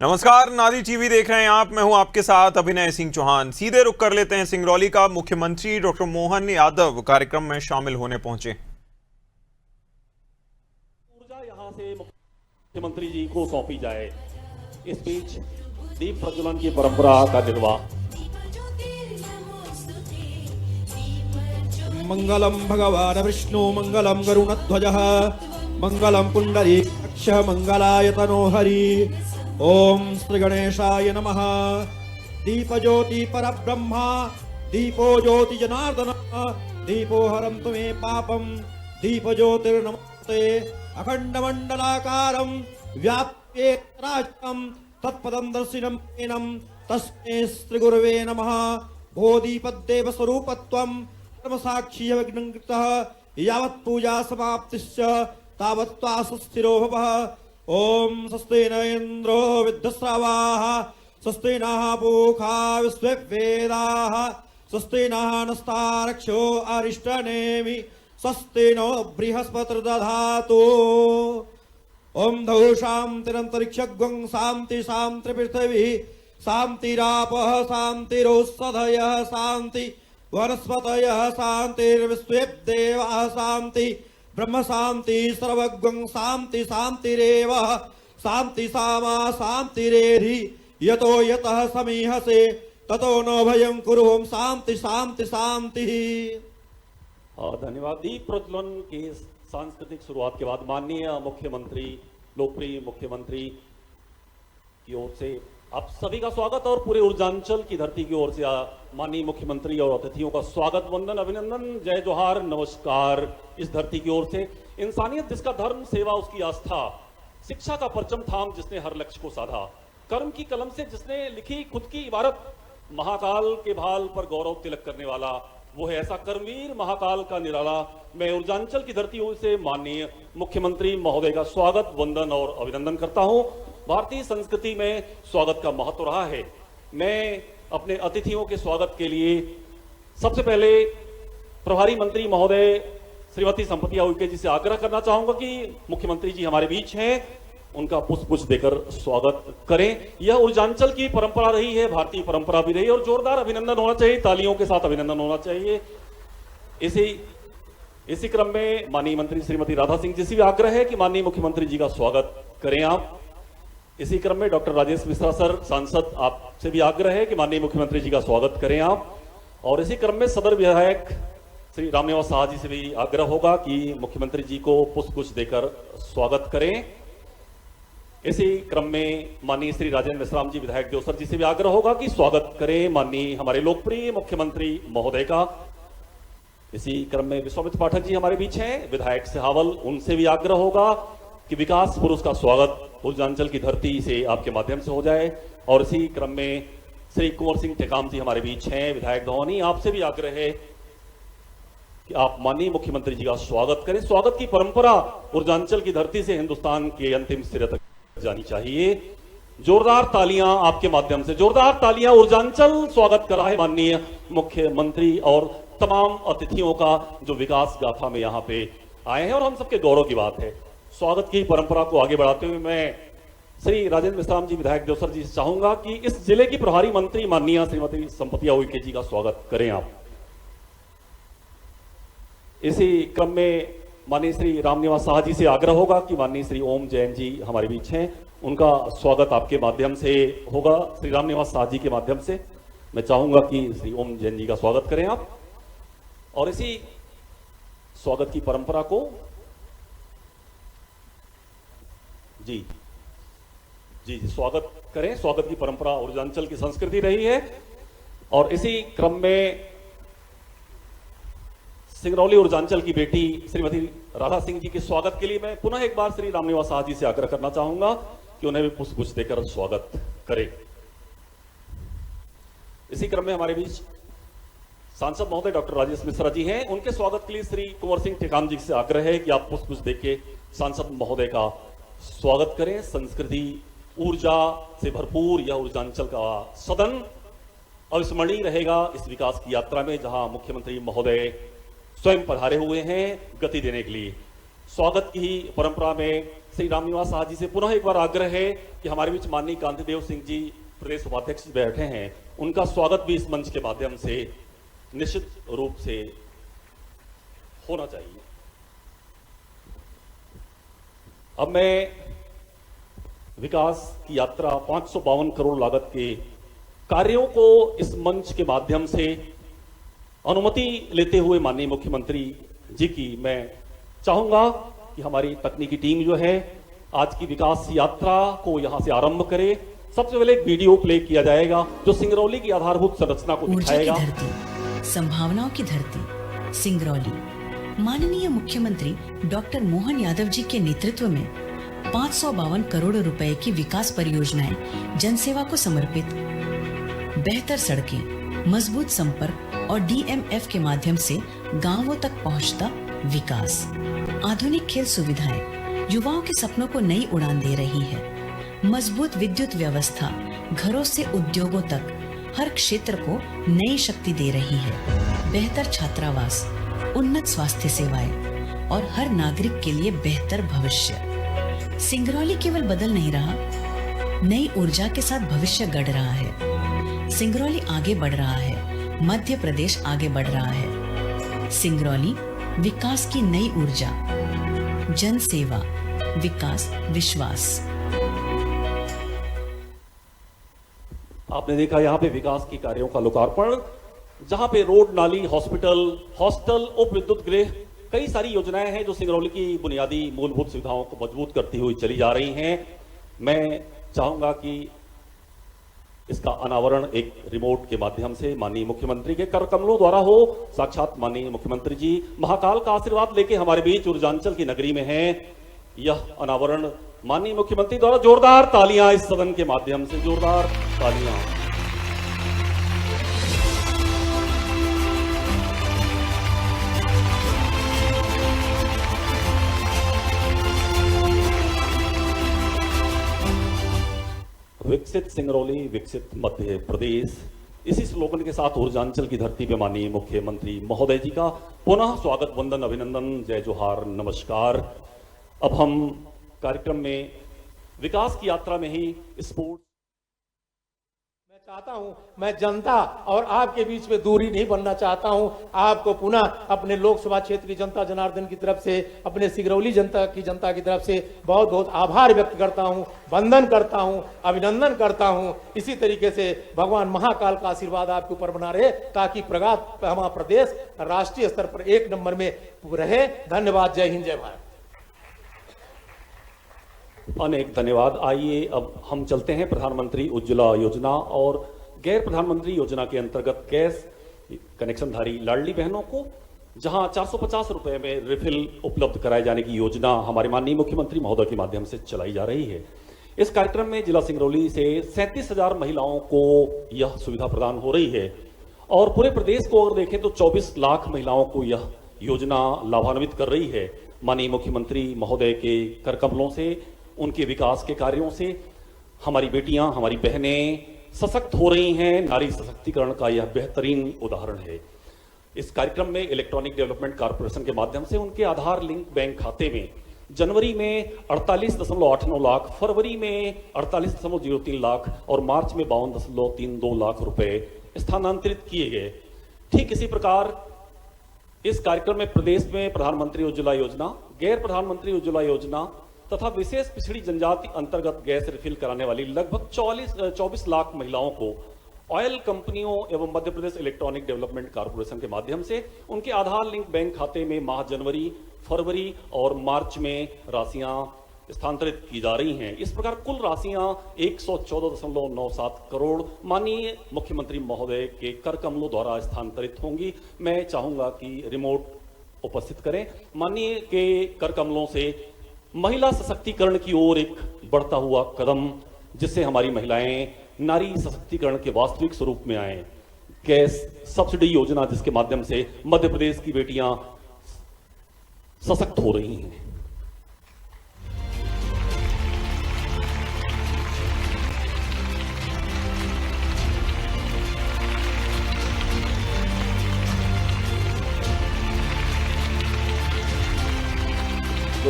नमस्कार, नादी टीवी देख रहे हैं आप। मैं हूं आपके साथ अभिनय सिंह चौहान। सीधे रुख कर लेते हैं सिंगरौली का। मुख्यमंत्री डॉक्टर मोहन यादव कार्यक्रम में शामिल होने पहुंचे। ऊर्जा यहां से मुख्यमंत्री जी को सौंपी जाए। इस बीच दीप प्रज्वलन की परंपरा का निर्वाह। मंगलम भगवान विष्णु मंगलम गरुणध्वजः मंगलम पुंडरीकाक्ष मंगलाय तनोहरि। ओम श्री गणेशाय नमः। दीप ज्योति परब्रह्मा दीपो ज्योति जनार्दन दीपो हरन्तु मे पापम दीप ज्योतिर्नमस्ते अखंड मंडलाकारं व्याप्येतराज्यं तत्पदं दर्शिनं तेनं तस्मै श्री गुरवे नमः। बोधिपद्देव स्वरूपत्वं साक्षी विघ्नकृतः यावत् पूजा समाप्तिश्च तावत् सुस्थिरो भवः। ओम स्वस्ति न इंद्रो विद्युस्रावाः स्वस्ति नः पूषा विश्ववेदाः स्वस्ति नः नस्तारक्षो अरिष्टनेमि स्वस्ति नो बृहस्पतिर्दधातु। ओम धौ शान्तिरन्तरिक्षं शान्ति शान्ति पृथिवी शान्तिरापः शान्तिरोषधयः शान्ति वनस्पतयः शान्तिर्विश्वेदेवाः शान्ति ब्रह्म शांति सर्वज्ञं शांति शांतिरेव शांति सामा शांतिरेधि यतो यतः समीहसे ततो नो भयं कुरुम शांति शांति शांति। धन्यवाद। दीप प्रज्वलन की सांस्कृतिक शुरुआत के बाद माननीय मुख्यमंत्री, लोकप्रिय मुख्यमंत्री की ओर से आप सभी का स्वागत और पूरे ऊर्जांचल की धरती की ओर से माननीय मुख्यमंत्री और अतिथियों का स्वागत, वंदन, अभिनंदन, जय जोहार, नमस्कार। इस धरती की ओर से इंसानियत जिसका धर्म, सेवा उसकी आस्था, शिक्षा का परचम थाम जिसने हर लक्ष्य को साधा, कर्म की कलम से जिसने लिखी खुद की इबारत, महाकाल के भाल पर गौरव तिलक करने वाला वो है ऐसा कर्मवीर महाकाल का निराला। मैं ऊर्जांचल की धरती से माननीय मुख्यमंत्री महोदय का स्वागत, वंदन और अभिनंदन करता हूं। भारतीय संस्कृति में स्वागत का महत्व रहा है। मैं अपने अतिथियों के स्वागत के लिए सबसे पहले प्रभारी मंत्री महोदय श्रीमती संपतिया उइके जी से आग्रह करना चाहूंगा कि मुख्यमंत्री जी हमारे बीच हैं, उनका पुष्प देकर स्वागत करें। यह ऊर्जांचल की परंपरा रही है, भारतीय परंपरा भी रही है और जोरदार अभिनंदन होना चाहिए, तालियों के साथ अभिनंदन होना चाहिए। इसी क्रम में माननीय मंत्री श्रीमती राधा सिंह जी से भी आग्रह है कि माननीय मुख्यमंत्री जी का स्वागत करें आप। इसी क्रम में डॉक्टर राजेश मिश्रा सर सांसद, आपसे भी आग्रह है कि माननीय मुख्यमंत्री जी का स्वागत करें आप। और इसी क्रम में सदर विधायक श्री रामनिवास साहा जी से भी आग्रह होगा कि मुख्यमंत्री जी को पुष्प देकर स्वागत करें। इसी क्रम में माननीय श्री राजेंद्र मिश्राम जी विधायक देवसर जी से भी आग्रह होगा कि स्वागत करें माननीय हमारे लोकप्रिय मुख्यमंत्री महोदय का। इसी क्रम में विश्वामित्र पाठक जी हमारे बीच हैं, विधायक सिहावल, उनसे भी आग्रह होगा कि विकास पुरुष का स्वागत ऊर्जांचल की धरती से आपके माध्यम से हो जाए। और इसी क्रम में श्री कुंवर सिंह टेकाम जी हमारे बीच हैं, विधायक धौनी, आपसे भी आग्रह है कि आप माननीय मुख्यमंत्री जी का स्वागत करें। स्वागत की परंपरा ऊर्जांचल की धरती से हिंदुस्तान के अंतिम सिरे तक जानी चाहिए। जोरदार तालियां आपके माध्यम से, जोरदार तालियां। ऊर्जांचल स्वागत करा है माननीय मुख्यमंत्री और तमाम अतिथियों का जो विकास गाथा में यहाँ पे आए हैं और हम सबके गौरव की बात है। स्वागत की परंपरा को आगे बढ़ाते हुए मैं श्री राजेंद्र मिश्राम जी विधायक देवसर जी से चाहूंगा कि इस जिले की प्रभारी मंत्री माननीय श्रीमती संपतिया उइके जी का स्वागत करें आप। इसी क्रम में माननीय श्री रामनिवास साहा जी से आग्रह होगा कि माननीय श्री ओम जैन जी हमारे बीच हैं, उनका स्वागत आपके माध्यम से होगा। श्री रामनिवास साहा जी के माध्यम से मैं चाहूंगा कि श्री ओम जैन जी का स्वागत करें आप। और इसी स्वागत की परंपरा को जी स्वागत करें। स्वागत की परंपरा ऊर्जांचल की संस्कृति रही है। और इसी क्रम में सिंगरौली ऊर्जांचल की बेटी श्रीमती राधा सिंह जी के स्वागत के लिए मैं पुनः एक बार श्री रामनिवास साहा जी से आग्रह करना चाहूंगा कि उन्हें भी पुष्प देकर स्वागत करें। इसी क्रम में हमारे बीच सांसद महोदय डॉक्टर राजेश मिश्रा जी हैं, उनके स्वागत के लिए श्री कुंवर सिंह टेकाम जी से आग्रह है कि आप पुष्प देके सांसद महोदय का स्वागत करें। संस्कृति, ऊर्जा से भरपूर यह ऊर्जांचल का सदन अविस्मरणीय रहेगा इस विकास की यात्रा में, जहां मुख्यमंत्री महोदय स्वयं पधारे हुए हैं गति देने के लिए। स्वागत की परंपरा में श्री रामनिवास साहब जी से पुनः एक बार आग्रह है कि हमारे बीच माननीय कांतिदेव सिंह जी प्रदेश उपाध्यक्ष बैठे हैं, उनका स्वागत भी इस मंच के माध्यम से निश्चित रूप से होना चाहिए। अब मैं विकास की यात्रा 552 करोड़ लागत के कार्यों को इस मंच के माध्यम से अनुमति लेते हुए माननीय मुख्यमंत्री जी की मैं चाहूंगा कि हमारी तकनीकी टीम जो है आज की विकास यात्रा को यहां से आरंभ करे। सबसे पहले एक वीडियो प्ले किया जाएगा जो सिंगरौली की आधारभूत संरचना को ऊर्जा की दिखाएगा। धरती, संभावनाओं की धरती सिंगरौली। माननीय मुख्यमंत्री डॉक्टर मोहन यादव जी के नेतृत्व में 552 करोड़ रुपए की विकास परियोजनाएं जनसेवा को समर्पित, बेहतर सड़कें, मजबूत संपर्क और डीएमएफ के माध्यम से गांवों तक पहुंचता विकास, आधुनिक खेल सुविधाएं युवाओं के सपनों को नई उड़ान दे रही है। मजबूत विद्युत व्यवस्था घरों से उद्योगों तक हर क्षेत्र को नई शक्ति दे रही है। बेहतर छात्रावास, उन्नत स्वास्थ्य सेवाएं और हर नागरिक के लिए बेहतर भविष्य। सिंगरौली केवल बदल नहीं रहा, नई ऊर्जा के साथ भविष्य गढ़ रहा है। सिंगरौली आगे बढ़ रहा है, मध्य प्रदेश आगे बढ़ रहा है। सिंगरौली विकास की नई ऊर्जा, जन सेवा, विकास, विश्वास। आपने देखा यहाँ पे विकास के कार्यों का लोकार्पण, जहां पे रोड, नाली, हॉस्पिटल, हॉस्टल, उप विद्युत गृह, कई सारी योजनाएं हैं जो सिंगरौली की बुनियादी मूलभूत सुविधाओं को मजबूत करती हुई चली जा रही हैं। मैं चाहूंगा कि इसका अनावरण एक रिमोट के माध्यम से माननीय मुख्यमंत्री के कर कमलों द्वारा हो। साक्षात माननीय मुख्यमंत्री जी महाकाल का आशीर्वाद लेके हमारे बीच ऊर्जांचल की नगरी में हैं। यह अनावरण माननीय मुख्यमंत्री द्वारा जोरदार तालियां इस सदन के माध्यम से, जोरदार तालियां। विकसित सिंगरौली, विकसित मध्य प्रदेश, इसी स्लोगन के साथ ऊर्जांचल की धरती पे माननीय मुख्यमंत्री महोदय जी का पुनः स्वागत, वंदन, अभिनंदन, जय जोहार, नमस्कार। अब हम कार्यक्रम में विकास की यात्रा में ही स्पोर्ट्स, मैं चाहता हूं, मैं जनता और आपके बीच में दूरी नहीं बनना चाहता हूं। आपको पुनः अपने लोकसभा क्षेत्र की जनता जनार्दन की तरफ से, अपने सिंगरौली जनता की तरफ से बहुत बहुत आभार व्यक्त करता हूं, वंदन करता हूं, अभिनंदन करता हूं। इसी तरीके से भगवान महाकाल का आशीर्वाद आपके ऊपर बना रहे ताकि हमारा प्रदेश राष्ट्रीय स्तर पर 1 नंबर में रहे। धन्यवाद। जय हिंद, जय भारत। अनेक धन्यवाद। आइए अब हम चलते हैं प्रधानमंत्री उज्ज्वला योजना और गैर प्रधानमंत्री योजना के अंतर्गत गैस कनेक्शनधारी लाडली बहनों को, जहां 450 रुपए में रिफिल उपलब्ध कराए जाने की योजना हमारे माननीय मुख्यमंत्री महोदय के माध्यम से चलाई जा रही है। इस कार्यक्रम में जिला सिंगरौली से 37,000 महिलाओं को यह सुविधा प्रदान हो रही है और पूरे प्रदेश को अगर देखें तो 24 लाख महिलाओं को यह योजना लाभान्वित कर रही है। माननीय मुख्यमंत्री महोदय के कर कमलों से, उनके विकास के कार्यों से हमारी बेटियां, हमारी बहनें सशक्त हो रही हैं। नारी सशक्तिकरण का यह बेहतरीन उदाहरण है। इस कार्यक्रम में इलेक्ट्रॉनिक डेवलपमेंट कॉर्पोरेशन के माध्यम से उनके आधार लिंक बैंक खाते में जनवरी में 48.89 लाख, फरवरी में 48.03 लाख और मार्च में 52.32 लाख रुपए स्थानांतरित किए गए। ठीक इसी प्रकार इस कार्यक्रम में प्रदेश में प्रधानमंत्री उज्ज्वला योजना, गैर प्रधानमंत्री उज्ज्वला योजना तथा विशेष पिछड़ी जनजाति अंतर्गत गैस रिफिल कराने वाली लगभग 24 लाख महिलाओं को ऑयल कंपनियों एवं Madhya Pradesh electronic development corporation के माध्यम से उनके आधार लिंक बैंक खाते में माह जनवरी, फरवरी और मार्च में राशियां स्थानांतरित की जा रही हैं। इस प्रकार कुल राशियां 114.97 करोड़ माननीय मुख्यमंत्री महोदय के कर कमलों द्वारा स्थानांतरित होंगी। मैं चाहूंगा कि रिमोट उपस्थित करें। माननीय के कर कमलों से महिला सशक्तिकरण की ओर एक बढ़ता हुआ कदम, जिससे हमारी महिलाएं नारी सशक्तिकरण के वास्तविक स्वरूप में आए। गैस सब्सिडी योजना, जिसके माध्यम से मध्य प्रदेश की बेटियां सशक्त हो रही हैं।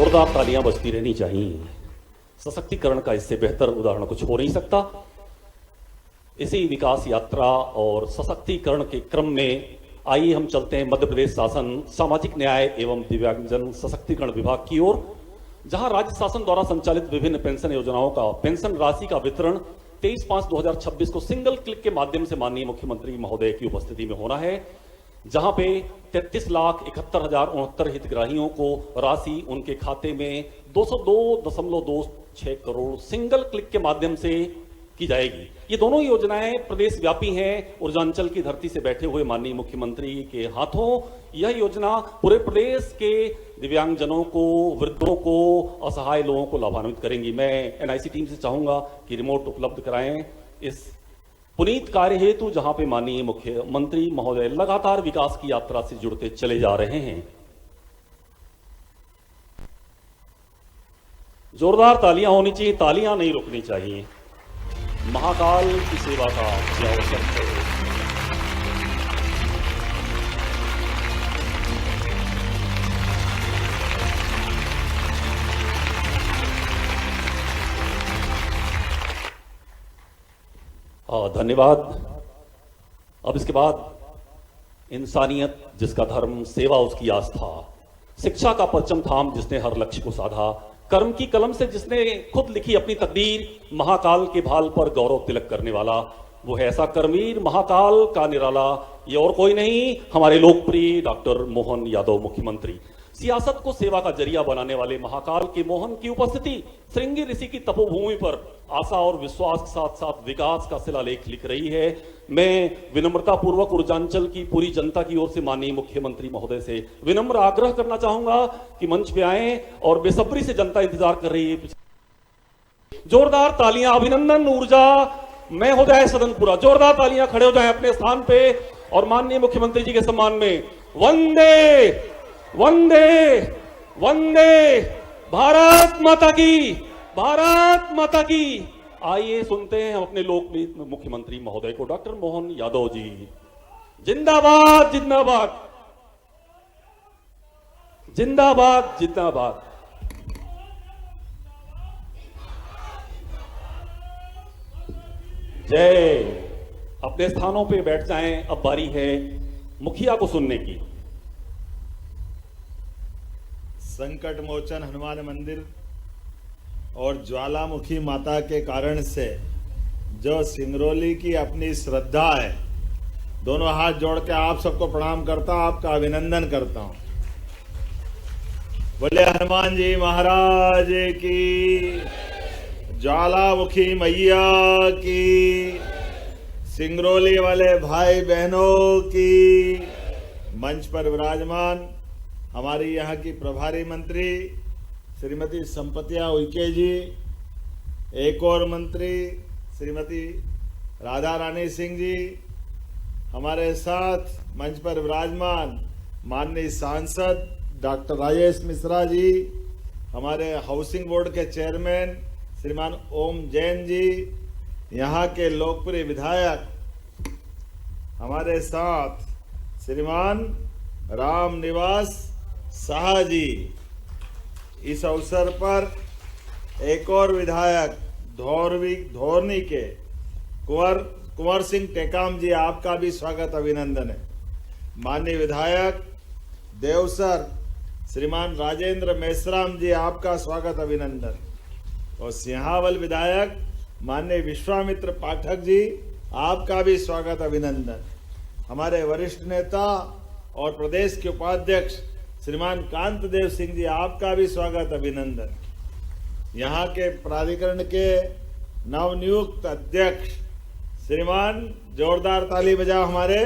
जोरदार तालियां बजती रहनी चाहिए। सशक्तिकरण का इससे बेहतर उदाहरण कुछ हो नहीं सकता। इसी विकास यात्रा और सशक्तिकरण के क्रम में आइए हम चलते हैं मध्य प्रदेश शासन सामाजिक न्याय एवं दिव्यांगजन सशक्तिकरण विभाग की ओर, जहां राज्य शासन द्वारा संचालित विभिन्न पेंशन योजनाओं का पेंशन राशि का वितरण 23/5/2026 को सिंगल क्लिक के माध्यम से माननीय मुख्यमंत्री महोदय की उपस्थिति में होना है, जहां पे 33,71,069 हितग्राहियों को राशि उनके खाते में 202.26 करोड़ सिंगल क्लिक के माध्यम से की जाएगी। ये दोनों योजनाएं प्रदेश व्यापी हैं। ऊर्जांचल की धरती से बैठे हुए माननीय मुख्यमंत्री के हाथों यह योजना पूरे प्रदेश के दिव्यांगजनों को, वृद्धों को, असहाय लोगों को लाभान्वित करेंगी। मैं एनआईसी टीम से चाहूंगा कि रिमोट उपलब्ध कराएं इस पुनीत कार्य हेतु, जहां पे माननीय मुख्यमंत्री महोदय लगातार विकास की यात्रा से जुड़ते चले जा रहे हैं। जोरदार तालियां होनी चाहिए, तालियां नहीं रुकनी चाहिए। महाकाल की सेवा का यह अवसर है। धन्यवाद। अब इसके बाद इंसानियत जिसका धर्म, सेवा उसकी आस्था, शिक्षा का परचम थाम जिसने हर लक्ष्य को साधा, कर्म की कलम से जिसने खुद लिखी अपनी तकदीर, महाकाल के भाल पर गौरव तिलक करने वाला, वो है ऐसा कर्मवीर महाकाल का निराला, ये और कोई नहीं हमारे लोकप्रिय डॉक्टर मोहन यादव मुख्यमंत्री। सियासत को सेवा का जरिया बनाने वाले महाकाल के मोहन की उपस्थिति श्रृंगी ऋषि की तपोभूमि पर आशा और विश्वास के साथ साथ विकास का शिलालेख लिख रही है। मैं विनम्रता पूर्वक ऊर्जांचल की पूरी जनता की ओर से माननीय मुख्यमंत्री महोदय से विनम्र आग्रह करना चाहूंगा कि मंच पे आए, और बेसब्री से जनता इंतजार कर रही है। जोरदार तालियां, अभिनंदन, ऊर्जा में हो जाए सदन पूरा। जोरदार तालियां, खड़े हो जाए अपने स्थान पे और माननीय मुख्यमंत्री जी के सम्मान में वंदे वंदे वंदे भारत माता की, भारत माता की। आइए सुनते हैं हम अपने लोकप्रिय मुख्यमंत्री महोदय को, डॉक्टर मोहन यादव जी। जिंदाबाद जिंदाबाद जिंदाबाद जिंदाबाद। जय। अपने स्थानों पे बैठ जाएं। अब बारी है मुखिया को सुनने की। संकट मोचन हनुमान मंदिर और ज्वालामुखी माता के कारण से जो सिंगरौली की अपनी श्रद्धा है, दोनों हाथ जोड़ के आप सबको प्रणाम करता हूं, आपका अभिनंदन करता हूं। बोले हनुमान जी महाराज की, ज्वालामुखी मैया की, सिंगरौली वाले भाई बहनों की। मंच पर विराजमान हमारी यहाँ की प्रभारी मंत्री श्रीमती संपतिया उइके जी, एक और मंत्री श्रीमती राधा रानी सिंह जी, हमारे साथ मंच पर विराजमान माननीय सांसद डॉक्टर राजेश मिश्रा जी, हमारे हाउसिंग बोर्ड के चेयरमैन श्रीमान ओम जैन जी, यहाँ के लोकप्रिय विधायक हमारे साथ श्रीमान राम निवास शाह जी। इस अवसर पर एक और विधायक धोरनी के कुंवर सिंह टेकाम जी, आपका भी स्वागत अभिनंदन है। माननीय विधायक देवसर श्रीमान राजेंद्र मेश्राम जी, आपका स्वागत अभिनंदन। और सिंहावल विधायक माननीय विश्वामित्र पाठक जी, आपका भी स्वागत अभिनंदन। हमारे वरिष्ठ नेता और प्रदेश के उपाध्यक्ष श्रीमान कांत देव सिंह जी, आपका भी स्वागत अभिनंदन। यहाँ के प्राधिकरण के नवनियुक्त अध्यक्ष श्रीमान, जोरदार ताली बजाओ हमारे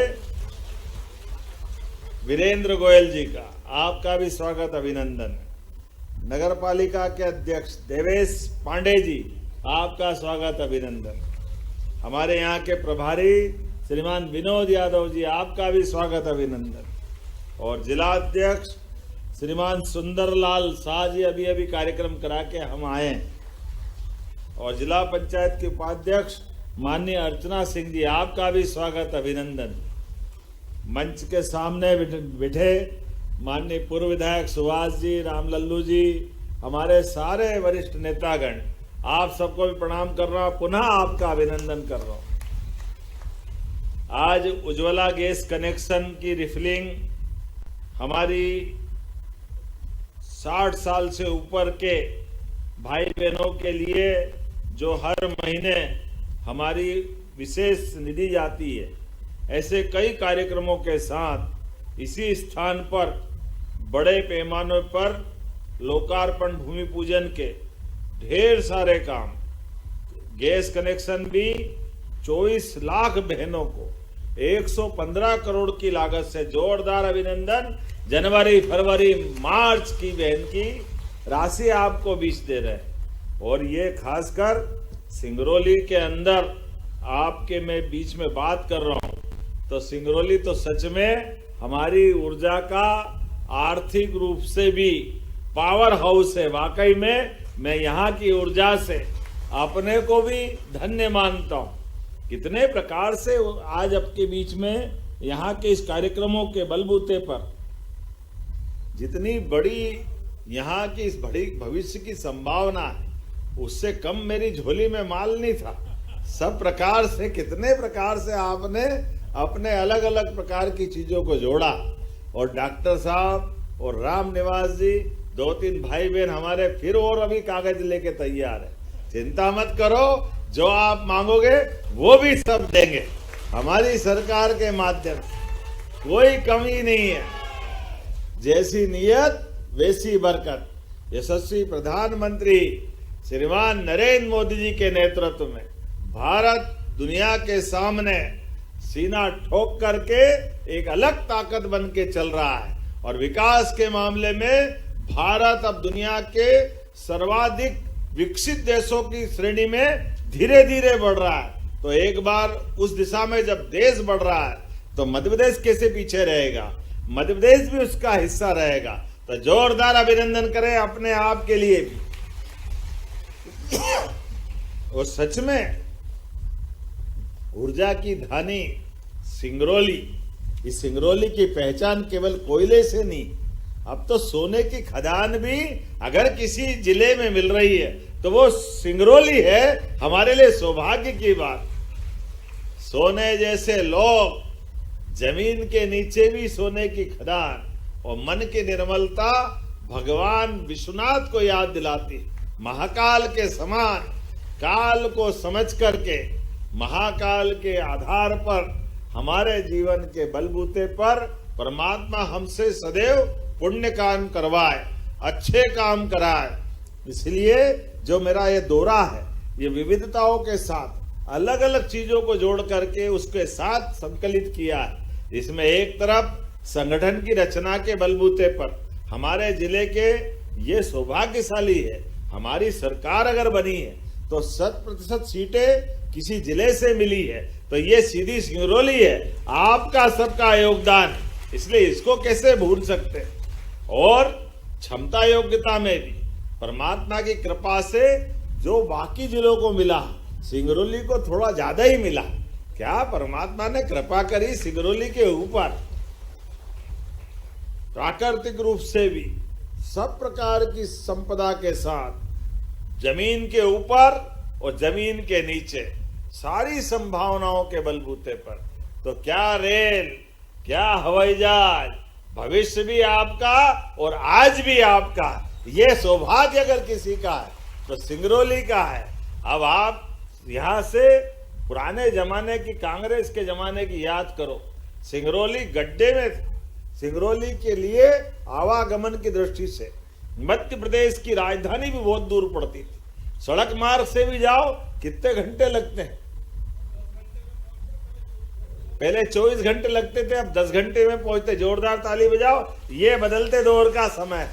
वीरेंद्र गोयल जी का, आपका भी स्वागत अभिनंदन। नगर पालिका के अध्यक्ष देवेश पांडे जी, आपका स्वागत अभिनंदन। हमारे यहाँ के प्रभारी श्रीमान विनोद यादव जी, आपका भी स्वागत अभिनंदन। और जिला अध्यक्ष श्रीमान सुंदरलाल शाह जी अभी अभी कार्यक्रम करा के हम आए। और जिला पंचायत के उपाध्यक्ष माननीय अर्चना सिंह जी, आपका भी स्वागत अभिनंदन। मंच के सामने बैठे माननीय पूर्व विधायक सुभाष जी, राम लल्लू जी, हमारे सारे वरिष्ठ नेतागण, आप सबको भी प्रणाम कर रहा हूं, पुनः आपका अभिनंदन कर रहा हूं। आज उज्ज्वला गैस कनेक्शन की रिफिलिंग हमारी 60 साल से ऊपर के भाई बहनों के लिए जो हर महीने हमारी विशेष निधि जाती है, ऐसे कई कार्यक्रमों के साथ इसी स्थान पर बड़े पैमाने पर लोकार्पण भूमि पूजन के ढेर सारे काम, गैस कनेक्शन भी 24 लाख बहनों को 115 करोड़ की लागत से जोरदार अभिनंदन। जनवरी, फरवरी, मार्च की बहन की राशि आपको बीच दे रहे हैं। और ये खासकर सिंगरौली के अंदर आपके मैं बीच में बात कर रहा हूं, तो सिंगरौली तो सच में हमारी ऊर्जा का आर्थिक रूप से भी पावर हाउस है। वाकई में मैं यहाँ की ऊर्जा से अपने को भी धन्य मानता हूं। कितने प्रकार से आज आपके बीच में यहाँ के इस कार्यक्रमों के बलबूते पर जितनी बड़ी यहाँ की इस बड़ी भविष्य की संभावना है, उससे कम मेरी झोली में माल नहीं था। सब प्रकार से, कितने प्रकार से आपने अपने अलग अलग प्रकार की चीजों को जोड़ा। और डॉक्टर साहब और राम निवास जी, 2-3 भाई बहन हमारे फिर और अभी कागज लेके तैयार है। चिंता मत करो, जो आप मांगोगे वो भी सब देंगे हमारी सरकार के माध्यम से, कोई कमी नहीं है। जैसी नीयत वैसी बरकत। यशस्वी प्रधानमंत्री श्रीमान नरेंद्र मोदी जी के नेतृत्व में भारत दुनिया के सामने सीना ठोक करके एक अलग ताकत बन के चल रहा है। और विकास के मामले में भारत अब दुनिया के सर्वाधिक विकसित देशों की श्रेणी में धीरे धीरे बढ़ रहा है। तो एक बार उस दिशा में जब देश बढ़ रहा है, तो मध्य प्रदेश कैसे पीछे रहेगा? मध्य प्रदेश भी उसका हिस्सा रहेगा। तो जोरदार अभिनंदन करें अपने आप के लिए भी। और सच में ऊर्जा की धानी सिंगरौली, इस सिंगरौली की पहचान केवल कोयले से नहीं, अब तो सोने की खदान भी अगर किसी जिले में मिल रही है तो वो सिंगरौली है। हमारे लिए सौभाग्य की बात। सोने जैसे लोग, जमीन के नीचे भी सोने की खदान, और मन की निर्मलता भगवान विश्वनाथ को याद दिलाती। महाकाल के समान काल को समझ करके महाकाल के आधार पर हमारे जीवन के बलबूते पर परमात्मा हमसे सदैव पुण्य काम करवाए, अच्छे काम कराए। इसलिए जो मेरा ये दौरा है, ये विविधताओं के साथ अलग अलग चीजों को जोड़ करके उसके साथ संकलित किया है। इसमें एक तरफ संगठन की रचना के बलबूते पर हमारे जिले के ये सौभाग्यशाली है, हमारी सरकार अगर बनी है तो 100% सीटें किसी जिले से मिली है, तो ये सीधी सिंगरौली है। आपका सबका योगदान, इसलिए इसको कैसे भूल सकते। और क्षमता योग्यता में भी परमात्मा की कृपा से जो बाकी जिलों को मिला, सिंगरौली को थोड़ा ज्यादा ही मिला। क्या परमात्मा ने कृपा करी सिंगरौली के ऊपर। प्राकृतिक रूप से भी सब प्रकार की संपदा के साथ, जमीन के ऊपर और जमीन के नीचे सारी संभावनाओं के बलबूते पर, तो क्या रेल, क्या हवाई जहाज, भविष्य भी आपका और आज भी आपका। ये सौभाग्य अगर किसी का है तो सिंगरौली का है। अब आप यहां से पुराने जमाने की, कांग्रेस के जमाने की याद करो। सिंगरौली गड्ढे में थे। सिंगरौली के लिए आवागमन की दृष्टि से मध्य प्रदेश की राजधानी भी बहुत दूर पड़ती थी। सड़क मार्ग से भी जाओ, कितने घंटे लगते हैं? पहले 24 घंटे लगते थे, अब 10 घंटे में पहुंचते। जोरदार ताली बजाओ, ये बदलते दौर का समय।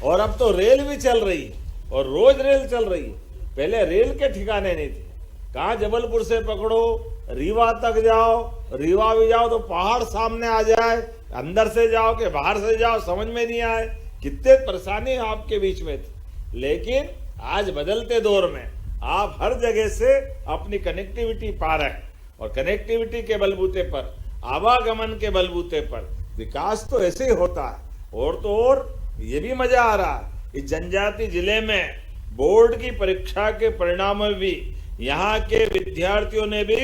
और अब तो रेल भी चल रही है, और रोज रेल चल रही है। पहले रेल के ठिकाने नहीं थे। कहाँ जबलपुर से पकड़ो, रीवा तक जाओ, रीवा भी जाओ तो पहाड़ सामने आ जाए, अंदर से जाओ कि बाहर से जाओ समझ में नहीं आए। कितने परेशानी आपके बीच में थी। लेकिन आज बदलते दौर में आप हर जगह से अपनी कनेक्टिविटी पा रहे हैं, और कनेक्टिविटी के बलबूते पर, आवागमन के बलबूते पर विकास तो ऐसे ही होता है। और तो और ये भी मजा आ रहा है इस जनजाति जिले में बोर्ड की परीक्षा के परिणाम में भी यहाँ के विद्यार्थियों ने भी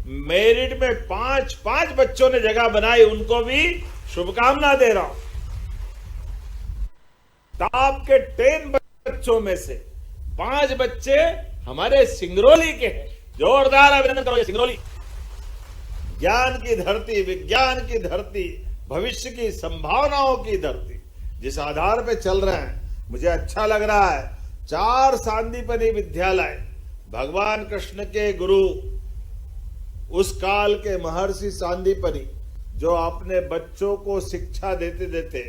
मेरिट में 5 बच्चों ने जगह बनाई, उनको भी शुभकामना दे रहा हूं। टॉप के 10 बच्चों में से 5 बच्चे हमारे सिंगरौली के हैं। जोरदार अभिनंदन करो ये सिंगरौली। ज्ञान की धरती, विज्ञान की धरती, भविष्य की संभावनाओं की धरती, जिस आधार पे चल रहे हैं मुझे अच्छा लग रहा है। 4 सांदीपनि विद्यालय भगवान कृष्ण के गुरु, उस काल के महर्षि सांदीपनि, जो अपने बच्चों को शिक्षा देते देते,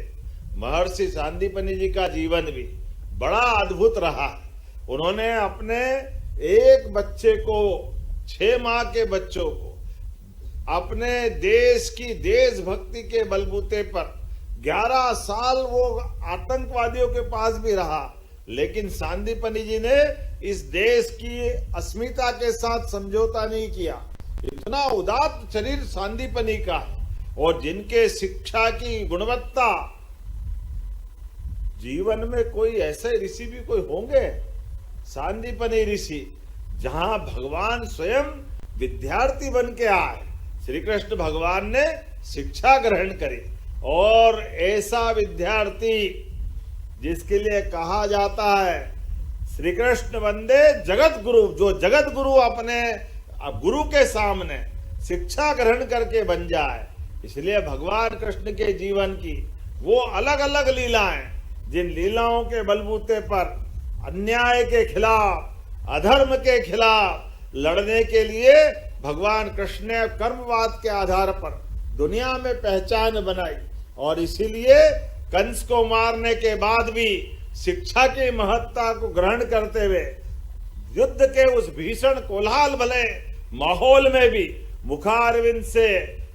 महर्षि सांदीपनि जी का जीवन भी बड़ा अद्भुत रहा। उन्होंने अपने एक बच्चे को, 6 माह के बच्चों को, अपने देश की देशभक्ति के बलबूते पर 11 साल वो आतंकवादियों के पास भी रहा, लेकिन सांदीपनि जी ने इस देश की अस्मिता के साथ समझौता नहीं किया। इतना उदात्त शरीर सांदीपनि का है, और जिनके शिक्षा की गुणवत्ता, जीवन में कोई ऐसे ऋषि भी कोई होंगे, सांदीपनि ऋषि, जहां भगवान स्वयं विद्यार्थी बन के आए, श्री कृष्ण भगवान ने शिक्षा ग्रहण करी, और ऐसा विद्यार्थी जिसके लिए कहा जाता है श्री कृष्ण वंदे जगत गुरु, जो जगत गुरु अपने गुरु के सामने शिक्षा ग्रहण करके बन जाए। इसलिए भगवान कृष्ण के जीवन की वो अलग अलग लीलाएं, जिन लीलाओं के बलबूते पर अन्याय के खिलाफ, अधर्म के खिलाफ लड़ने के लिए भगवान कृष्ण ने कर्मवाद के आधार पर दुनिया में पहचान बनाई, और इसीलिए कंस को मारने के बाद भी शिक्षा की महत्ता को ग्रहण करते हुए युद्ध के उस भीषण कोलाहल भले माहौल में भी मुखारविंद से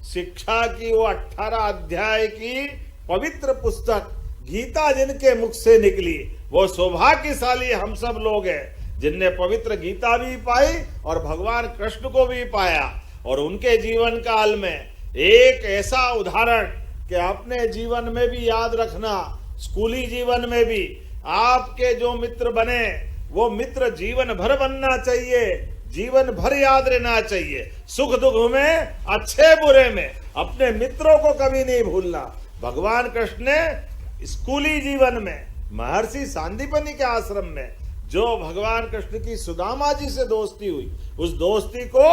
शिक्षा की वो 18 अध्याय की पवित्र पुस्तक गीता जिनके मुख से निकली, वो सौभाग्यशाली हम सब लोग हैं जिनने पवित्र गीता भी पाई और भगवान कृष्ण को भी पाया। और उनके जीवन काल में एक ऐसा उदाहरण कि अपने जीवन में भी याद रखना, स्कूली जीवन में भी आपके जो मित्र बने वो मित्र जीवन भर बनना चाहिए, जीवन भर याद रहना चाहिए। सुख दुख में, अच्छे बुरे में अपने मित्रों को कभी नहीं भूलना। भगवान कृष्ण ने स्कूली जीवन में महर्षि सांदीपनि के आश्रम में जो भगवान कृष्ण की सुदामा जी से दोस्ती हुई, उस दोस्ती को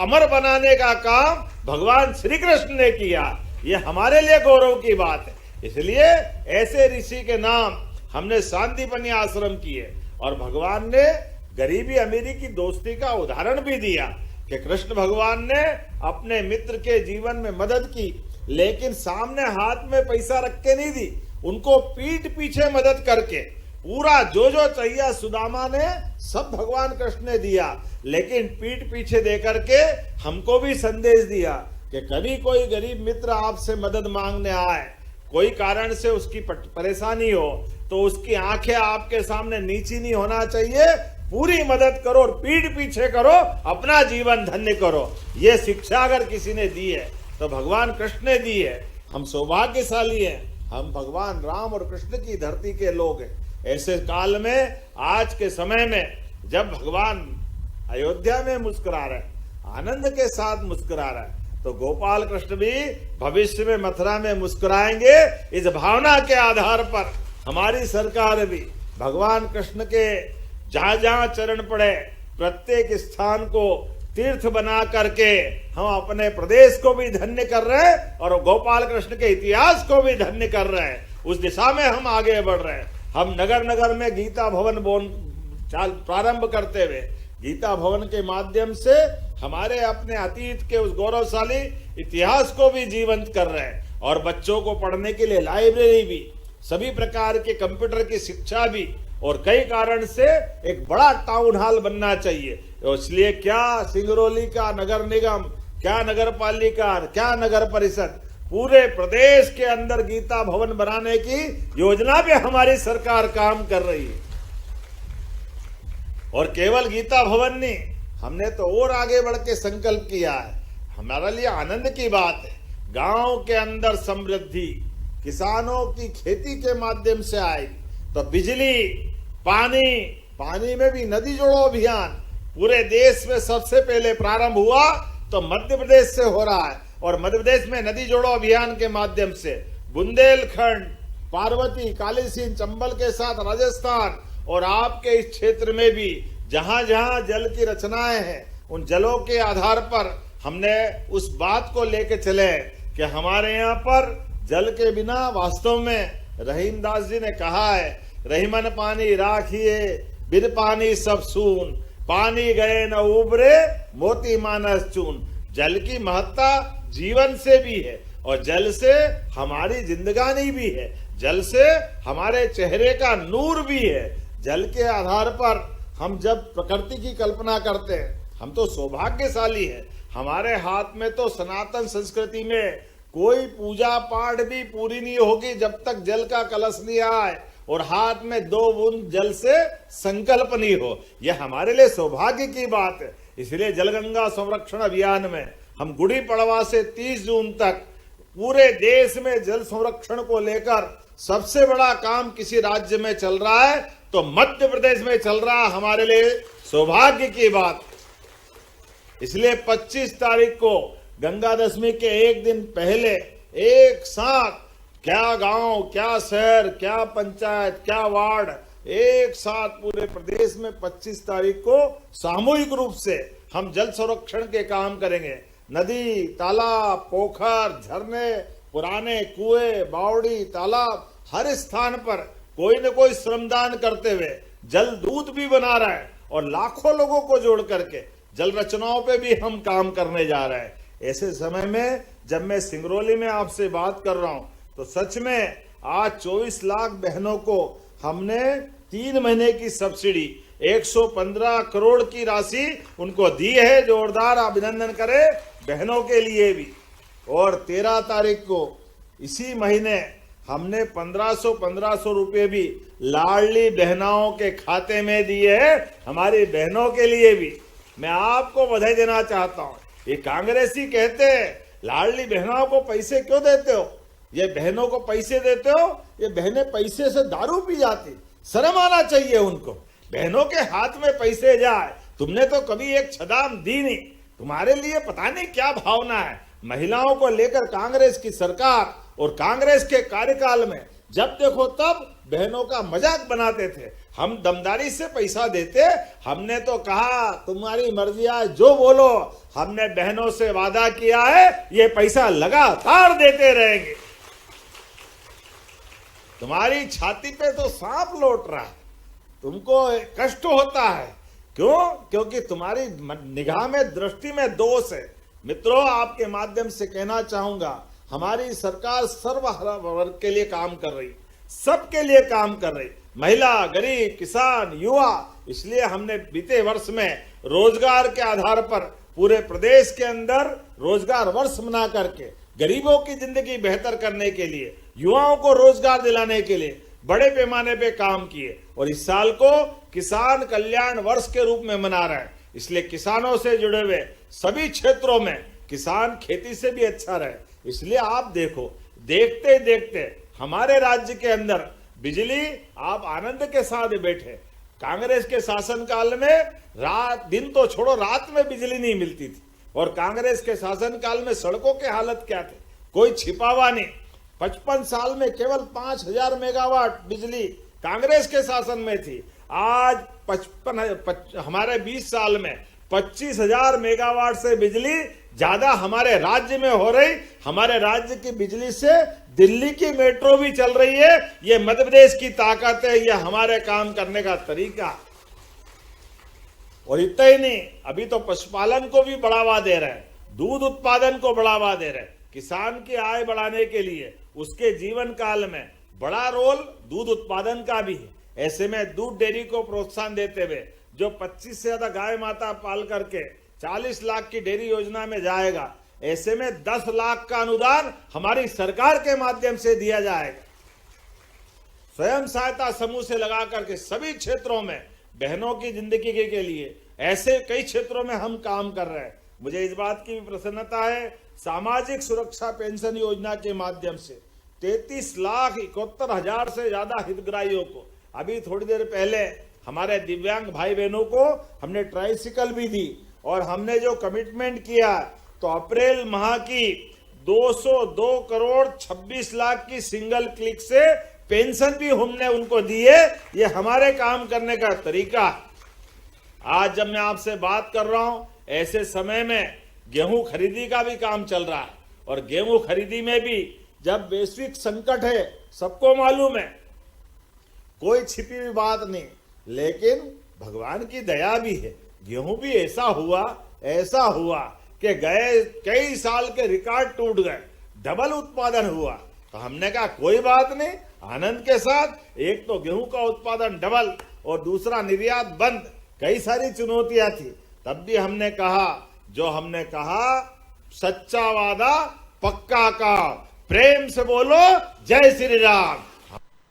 अमर बनाने का काम भगवान श्री कृष्ण ने किया। ये हमारे लिए गौरव की बात है। इसलिए ऐसे ऋषि के नाम हमने सांदीपनि आश्रम किए, और भगवान ने गरीबी अमीरी की दोस्ती का उदाहरण भी दिया कि कृष्ण भगवान ने अपने मित्र के जीवन में मदद की, लेकिन सामने हाथ में पैसा रख के नहीं दी, उनको पीठ पीछे मदद करके पूरा जो जो चाहिए सुदामा ने सब भगवान कृष्ण ने दिया, लेकिन पीठ पीछे दे करके हमको भी संदेश दिया कि कभी कोई गरीब मित्र आपसे मदद मांगने आए, कोई कारण से उसकी परेशानी हो, तो उसकी आंखें आपके सामने नीची नहीं होना चाहिए, पूरी मदद करो और पीठ पीछे करो, अपना जीवन धन्य करो। ये शिक्षा अगर किसी ने दी है तो भगवान कृष्ण ने दी है। हम सौभाग्यशाली हैं, हम भगवान राम और कृष्ण की धरती के लोग हैं। ऐसे काल में, आज के समय में, जब भगवान अयोध्या में मुस्कुरा रहे, आनंद के साथ मुस्कुरा रहे, तो गोपाल कृष्ण भी भविष्य में मथुरा में मुस्कुराएंगे। इस भावना के आधार पर हमारी सरकार भी भगवान कृष्ण के जहां जहां चरण पड़े प्रत्येक स्थान को तीर्थ बना करके हम अपने प्रदेश को भी धन्य कर रहे हैं और गोपाल कृष्ण के इतिहास को भी धन्य कर रहे हैं। उस दिशा में हम आगे बढ़ रहे हैं। हम नगर नगर में गीता भवन प्रारंभ करते हुए गीता भवन के माध्यम से हमारे अपने अतीत के उस गौरवशाली इतिहास को भी जीवंत कर रहे हैं, और बच्चों को पढ़ने के लिए लाइब्रेरी भी, सभी प्रकार के कंप्यूटर की शिक्षा भी, और कई कारण से एक बड़ा टाउन हॉल बनना चाहिए। तो इसलिए क्या सिंगरौली का नगर निगम, क्या नगर पालिका, क्या नगर परिषद, पूरे प्रदेश के अंदर गीता भवन बनाने की योजना पे हमारी सरकार काम कर रही है। और केवल गीता भवन नहीं, हमने तो और आगे बढ़ के संकल्प किया है। हमारे लिए आनंद की बात है, गांव के अंदर समृद्धि किसानों की खेती के माध्यम से आएगी, तो बिजली, पानी में भी नदी जोड़ो अभियान पूरे देश में सबसे पहले प्रारंभ हुआ तो मध्य प्रदेश से हो रहा है। और मध्य प्रदेश में नदी जोड़ो अभियान के माध्यम से बुंदेलखंड, पार्वती, कालीसिंध, चंबल के साथ राजस्थान और आपके इस क्षेत्र में भी जहां जहां जल की रचनाएं हैं, उन जलों के आधार पर हमने उस बात को लेके चले कि हमारे यहाँ पर जल के बिना वास्तव में रहीमदास जी ने कहा है, रहीमन पानी राखिए बिन पानी सब सून, पानी गए न उबरे मोती मानस चून। जल की महत्ता जीवन से भी है और जल से हमारी जिंदगानी भी है, जल से हमारे चेहरे का नूर भी है। जल के आधार पर हम जब प्रकृति की कल्पना करते हैं, हम तो सौभाग्यशाली हैं। हमारे हाथ में तो सनातन संस्कृति में कोई पूजा पाठ भी पूरी नहीं होगी जब तक जल का कलश नहीं आए और हाथ में 2 बूंद जल से संकल्प नहीं हो। यह हमारे लिए सौभाग्य की बात है। इसलिए जलगंगा संरक्षण अभियान में हम गुड़ी पड़वा से 30 जून तक पूरे देश में जल संरक्षण को लेकर सबसे बड़ा काम किसी राज्य में चल रहा है तो मध्य प्रदेश में चल रहा है। हमारे लिए सौभाग्य की बात। इसलिए 25 तारीख को गंगा दशमी के एक दिन पहले एक साथ क्या गांव, क्या शहर, क्या पंचायत, क्या वार्ड, एक साथ पूरे प्रदेश में 25 तारीख को सामूहिक रूप से हम जल संरक्षण के काम करेंगे। नदी, तालाब, पोखर, झरने, पुराने कुएं, बावड़ी, तालाब, हर स्थान पर कोई न कोई श्रमदान करते हुए जल दूत भी बना रहा है और लाखों लोगों को जोड़ करके जल रचनाओं पे भी हम काम करने जा रहे हैं। ऐसे समय में जब मैं सिंगरौली में आपसे बात कर रहा हूं तो सच में आज 24 लाख बहनों को हमने 3 महीने की सब्सिडी 115 करोड़ की राशि उनको दी है। जोरदार अभिनंदन करें बहनों के लिए भी। और 13 तारीख को इसी महीने हमने 1500 रुपए भी लाडली बहनाओं के खाते में दिए हैं, हमारी बहनों के लिए भी। मैं आपको बधाई देना चाहता हूं। ये कांग्रेसी कहते हैं लाडली बहनों को पैसे क्यों देते हो, ये बहनों को पैसे देते हो, ये बहनें पैसे से दारू पी जाती। शर्म आना चाहिए उनको। बहनों के हाथ में पैसे जाए, तुमने तो कभी एक छदाम दी नहीं। तुम्हारे लिए पता नहीं क्या भावना है। महिलाओं को लेकर कांग्रेस की सरकार और कांग्रेस के कार्यकाल में जब देखो तब बहनों का मजाक बनाते थे। हम दमदारी से पैसा देते। हमने तो कहा तुम्हारी मर्जी है, जो बोलो। हमने बहनों से वादा किया है ये पैसा लगातार देते रहेंगे। तुम्हारी छाती पे तो सांप लौट रहा है, तुमको कष्ट होता है। क्यों? क्योंकि तुम्हारी निगाह में, दृष्टि में दोष है। मित्रों, आपके माध्यम से कहना चाहूंगा, हमारी सरकार सर्व वर्ग के लिए काम कर रही, सबके लिए काम कर रही, महिला, गरीब, किसान, युवा। इसलिए हमने बीते वर्ष में रोजगार के आधार पर पूरे प्रदेश के अंदर रोजगार वर्ष मना करके गरीबों की जिंदगी बेहतर करने के लिए, युवाओं को रोजगार दिलाने के लिए बड़े पैमाने पे काम किए। और इस साल को किसान कल्याण वर्ष के रूप में मना रहे हैं। इसलिए किसानों से जुड़े हुए सभी क्षेत्रों में किसान खेती से भी अच्छा रहे। इसलिए आप देखो, देखते देखते हमारे राज्य के अंदर बिजली आप आनंद के साथ बैठे। कांग्रेस के शासनकाल में रात दिन तो छोड़ो, रात में बिजली नहीं मिलती थी। और कांग्रेस के शासनकाल में सड़कों के हालत क्या थे, कोई छिपावा नहीं। 55 साल में केवल 5000 मेगावाट बिजली कांग्रेस के शासन में थी। आज हमारे 20 साल में 25,000 मेगावाट से बिजली ज्यादा हमारे राज्य में हो रही। हमारे राज्य की बिजली से दिल्ली की मेट्रो भी चल रही है। ये मध्य प्रदेश की ताकत है, ये हमारे काम करने का तरीका। और इतना ही नहीं, अभी तो पशुपालन को भी बढ़ावा दे रहे हैं, दूध उत्पादन को बढ़ावा दे रहे हैं। किसान की आय बढ़ाने के लिए उसके जीवन काल में बड़ा रोल दूध उत्पादन का भी है। ऐसे में दूध डेयरी को प्रोत्साहन देते हुए जो 25 से ज्यादा गाय माता पाल करके 40 लाख की डेयरी योजना में जाएगा, ऐसे में 10 लाख का अनुदान हमारी सरकार के माध्यम से दिया जाएगा। स्वयं सहायता समूह से लगा करके सभी क्षेत्रों में बहनों की जिंदगी के लिए ऐसे कई क्षेत्रों में हम काम कर रहे हैं। मुझे इस बात की भी प्रसन्नता है, सामाजिक सुरक्षा पेंशन योजना के माध्यम से 33,71,000 से ज्यादा हितग्राहियों को अभी थोड़ी देर पहले हमारे दिव्यांग भाई बहनों को हमने ट्राइसिकल भी दी और हमने जो कमिटमेंट किया तो अप्रैल माह की 202 करोड़ 26 लाख की सिंगल क्लिक से पेंशन भी हमने उनको दी है। ये हमारे काम करने का तरीका है। आज जब मैं आपसे बात कर रहा हूं ऐसे समय में गेहूं खरीदी का भी काम चल रहा है और गेहूं खरीदी में भी जब वैश्विक संकट है, सबको मालूम है, कोई छिपी हुई बात नहीं, लेकिन भगवान की दया भी है। गेहूं भी ऐसा हुआ कि गए कई साल के रिकॉर्ड टूट गए, डबल उत्पादन हुआ। तो हमने कहा कोई बात नहीं, आनंद के साथ एक तो गेहूं का उत्पादन डबल और दूसरा निर्यात बंद, कई सारी चुनौतियां थी। तब भी हमने कहा सच्चा वादा पक्का काम, प्रेम से बोलो जय श्री राम।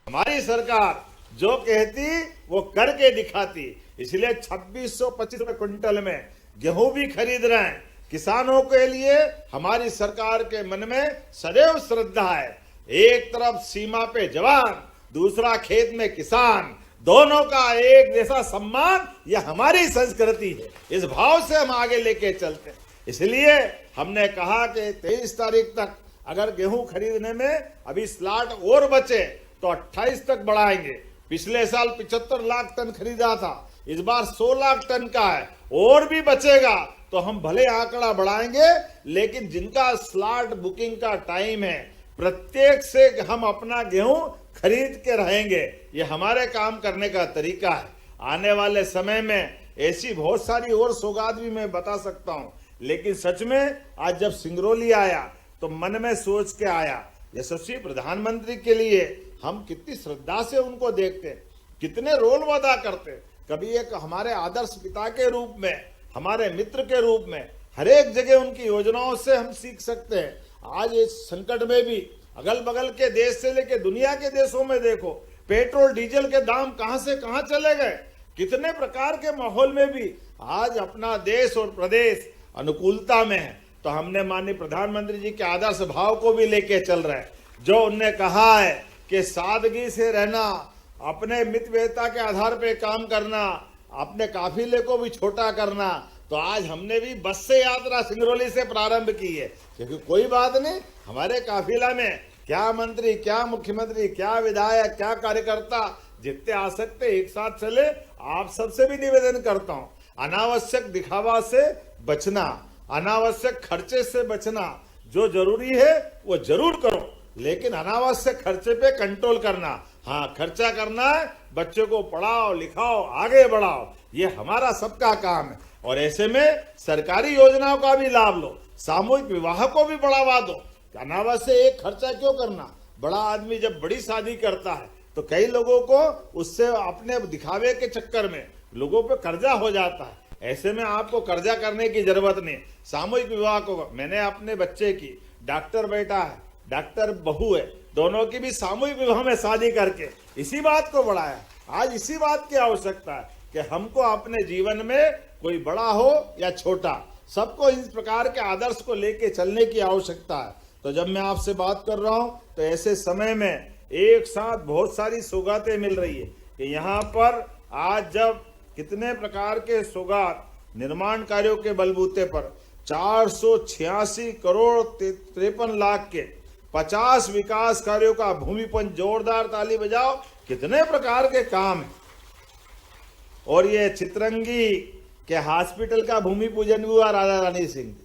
हमारी सरकार जो कहती वो करके दिखाती, इसलिए 2625 रुपए क्विंटल में गेहूं भी खरीद रहे हैं। किसानों के लिए हमारी सरकार के मन में सदैव श्रद्धा है। एक तरफ सीमा पे जवान, दूसरा खेत में किसान, दोनों का एक जैसा सम्मान, यह हमारी संस्कृति है। इस भाव से हम आगे लेके चलते हैं। इसलिए हमने कहा कि 23 तारीख तक अगर गेहूं खरीदने में अभी स्लॉट और बचे तो 28 तक बढ़ाएंगे। पिछले साल 75 लाख टन खरीदा था, इस बार 100 लाख टन का है, और भी बचेगा तो हम भले आंकड़ा बढ़ाएंगे, लेकिन जिनका स्लॉट बुकिंग का टाइम है प्रत्येक से हम अपना गेहूं खरीद के रहेंगे। ये हमारे काम करने का तरीका है। आने वाले समय में ऐसी बहुत सारी और सौगात भी मैं बता सकता हूं, लेकिन सच में आज जब सिंगरौली आया तो मन में सोच के आया, यशस्वी प्रधानमंत्री के लिए हम कितनी श्रद्धा से उनको देखते, कितने रोल अदा करते। कभी एक हमारे आदर्श पिता के रूप में, हमारे मित्र के रूप में, हर एक जगह उनकी योजनाओं से हम सीख सकते हैं। आज इस संकट में भी अगल बगल के देश से लेकर दुनिया के देशों में देखो, पेट्रोल डीजल के दाम कहां से कहां चले गए। कितने प्रकार के माहौल में भी आज अपना देश और प्रदेश अनुकूलता में है। तो हमने माननीय प्रधानमंत्री जी के आदर्श भाव को भी लेके चल रहे हैं, जो उनने कहा है कि सादगी से रहना, अपने मितव्ययिता के आधार पे काम करना, अपने काफिले को भी छोटा करना। तो आज हमने भी बस से यात्रा सिंगरौली से प्रारंभ की है, क्योंकि कोई बात नहीं, हमारे काफिला में क्या मंत्री, क्या मुख्यमंत्री, क्या विधायक, क्या कार्यकर्ता जितने आ सकते एक साथ चले। आप सबसे भी निवेदन करता हूं, अनावश्यक दिखावा से बचना, अनावश्यक खर्चे से बचना। जो जरूरी है वो जरूर करो, लेकिन अनावश्यक खर्चे पे कंट्रोल करना। हाँ, खर्चा करना है, बच्चों को पढ़ाओ लिखाओ आगे बढ़ाओ, ये हमारा सबका काम है। और ऐसे में सरकारी योजनाओं का भी लाभ लो, सामूहिक विवाह को भी बढ़ावा दो। अनावश्यक एक खर्चा क्यों करना। बड़ा आदमी जब बड़ी शादी करता है तो कई लोगों को उससे अपने दिखावे के चक्कर में लोगों पे कर्जा हो जाता है। ऐसे में आपको कर्जा करने की जरूरत नहीं। सामूहिक विवाह को, मैंने अपने बच्चे की, डॉक्टर बेटा है, डॉक्टर बहू है, दोनों की भी सामूहिक विवाह में शादी करके इसी बात को बढ़ाया। आज इसी बात की आवश्यकता है कि हमको अपने जीवन में कोई बड़ा हो या छोटा, सबको इस प्रकार के आदर्श को लेके चलने की आवश्यकता है। तो जब मैं आपसे बात कर रहा हूं तो ऐसे समय में एक साथ बहुत सारी सौगातें मिल रही है कि यहाँ पर आज जब कितने प्रकार के सौगात निर्माण कार्यों के बलबूते पर 486 करोड़ 53 लाख के 50 विकास कार्यों का भूमिपूजन, जोरदार ताली बजाओ, कितने प्रकार के काम है। और ये चितरंगी के हॉस्पिटल का भूमि पूजन भी हुआ राजा रानी सिंह,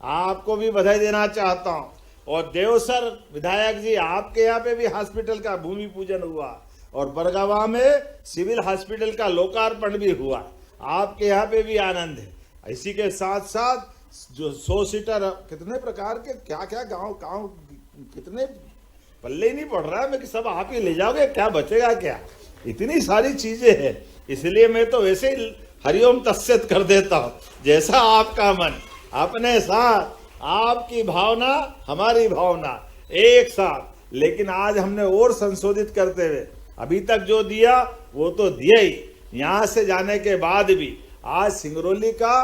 आपको भी बधाई देना चाहता हूं। और देवसर विधायक जी, आपके यहाँ पे भी हॉस्पिटल का भूमि पूजन हुआ और बरगावा में सिविल हॉस्पिटल का लोकार्पण भी हुआ, आपके यहाँ पे भी आनंद है। इसी के साथ साथ जो 100 सीटर, कितने प्रकार के क्या क्या गांव कितने पल्ले नहीं पड़ रहा है, मैं कि सब आप ही ले जाओगे, क्या बचेगा क्या, इतनी सारी चीजें हैं। इसलिए मैं तो वैसे ही हरिओम तस्सत कर देता हूं, जैसा आपका मन, अपने साथ आपकी भावना हमारी भावना एक साथ। लेकिन आज हमने और संशोधित करते हुए, अभी तक जो दिया वो तो दिया ही, यहां से जाने के बाद भी आज सिंगरौली का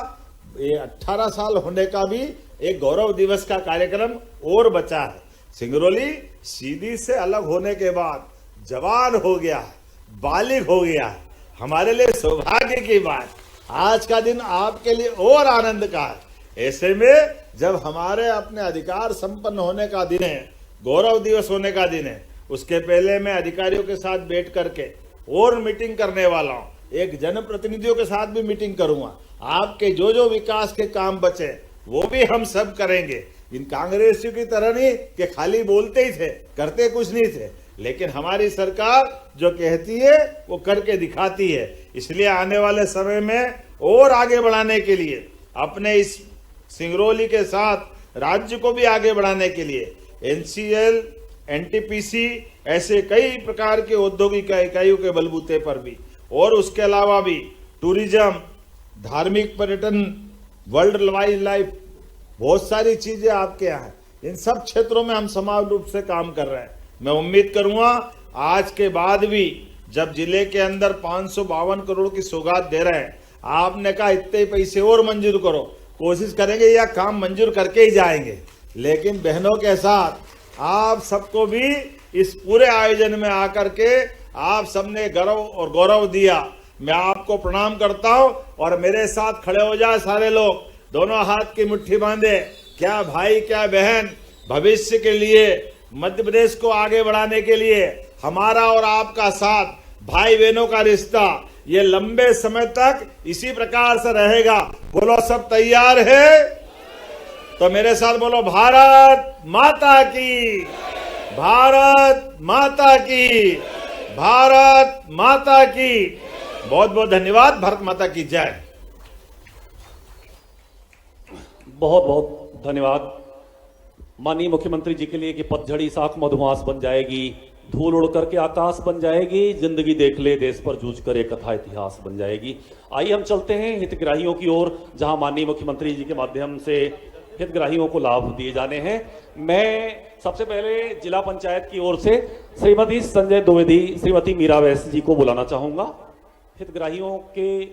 18 साल होने का भी एक गौरव दिवस का कार्यक्रम और बचा है। सिंगरौली सीधी से अलग होने के बाद जवान हो गया है, बालिग हो गया है। हमारे लिए सौभाग्य की बात, आज का दिन आपके लिए और आनंद का है। ऐसे में जब हमारे अपने अधिकार संपन्न होने का दिन है, गौरव दिवस होने का दिन है, उसके पहले मैं अधिकारियों के साथ बैठ करके और मीटिंग करने वाला हूँ। एक जनप्रतिनिधियों के साथ भी मीटिंग करूंगा। आपके जो जो विकास के काम बचे वो भी हम सब करेंगे। इन कांग्रेसियों की तरह नहीं कि खाली बोलते ही थे, करते कुछ नहीं थे, लेकिन हमारी सरकार जो कहती है वो करके दिखाती है। इसलिए आने वाले समय में और आगे बढ़ाने के लिए, अपने इस सिंगरौली के साथ राज्य को भी आगे बढ़ाने के लिए NCL, NTPC ऐसे कई प्रकार के औद्योगिक इकाइयों के बलबूते पर भी, और उसके अलावा भी टूरिज्म, धार्मिक पर्यटन, वर्ल्ड वाइल्ड लाइफ, बहुत सारी चीजें आपके यहाँ हैं। इन सब क्षेत्रों में हम समान रूप से काम कर रहे हैं। मैं उम्मीद करूंगा आज के बाद भी, जब जिले के अंदर 552 करोड़ की सौगात दे रहे हैं, आपने कहा इतने ही पैसे और मंजूर करो, कोशिश करेंगे या काम मंजूर करके ही जाएंगे। लेकिन बहनों के साथ आप सबको भी इस पूरे आयोजन में आकर के आप सबने गर्व और गौरव दिया। मैं आपको प्रणाम करता हूं और मेरे साथ खड़े हो जाए सारे लोग, दोनों हाथ की मुट्ठी बांधे। क्या भाई क्या बहन, भविष्य के लिए, मध्य प्रदेश को आगे बढ़ाने के लिए हमारा और आपका साथ, भाई बहनों का रिश्ता ये लंबे समय तक इसी प्रकार से रहेगा। बोलो सब तैयार है? तो मेरे साथ बोलो भारत माता की, भारत माता की, भारत माता की। बहुत बहुत धन्यवाद। भारत माता की जय। बहुत बहुत धन्यवाद माननीय मुख्यमंत्री जी के लिए कि पतझड़ी साख मधुमास बन जाएगी, धूल उड़ करके आकाश बन जाएगी, जिंदगी देख ले देश पर जूझ कर एक कथा इतिहास बन जाएगी। आइए हम चलते हैं हितग्राहियों की ओर, जहां माननीय मुख्यमंत्री जी के माध्यम से हितग्राहियों को लाभ दिए जाने हैं। मैं सबसे पहले जिला पंचायत की ओर से श्रीमती संजय द्विवेदी, श्रीमती मीरा वैश्य जी को बुलाना चाहूंगा। हितग्राहियों के